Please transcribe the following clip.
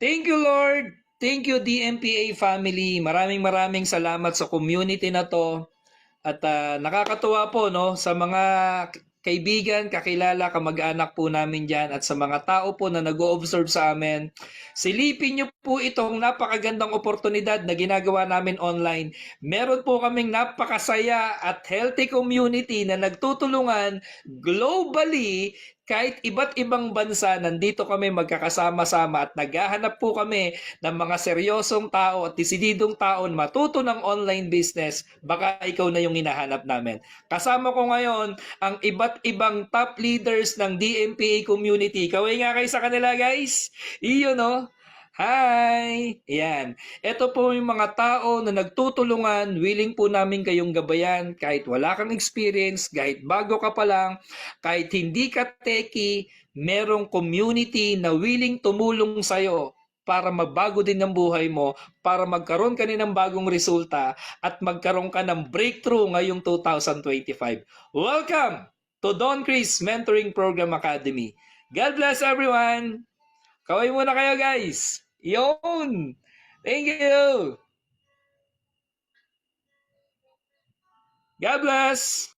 Thank you, Lord. Thank you, DMPA family. Maraming salamat sa community na to. At nakakatuwa po no sa mga kaibigan, kakilala, kamag-anak po namin diyan at sa mga tao po na nag-o-observe sa amin. Silipin niyo po itong napakagandang oportunidad na ginagawa namin online. Meron po kaming napakasaya at healthy community na nagtutulungan globally kahit iba't ibang bansa, nandito kami magkakasama-sama at naghahanap po kami ng mga seryosong tao at desididong tao na matuto ng online business. Baka ikaw na yung hinahanap namin. Kasama ko ngayon ang iba't ibang top leaders ng DMPA community. Kaway nga kayo sa kanila, guys. Iyon, no? Hi! Yan. Ito po yung mga tao na nagtutulungan, willing po namin kayong gabayan kahit wala kang experience, kahit bago ka pa lang, kahit hindi ka techie, merong community na willing tumulong sa'yo para mabago din ang buhay mo, para magkaroon ka ng bagong resulta at magkaroon ka ng breakthrough ngayong 2025. Welcome to Don Chris Mentoring Program Academy. God bless everyone! Kaway muna kayo, guys! Yun! Thank you! God bless!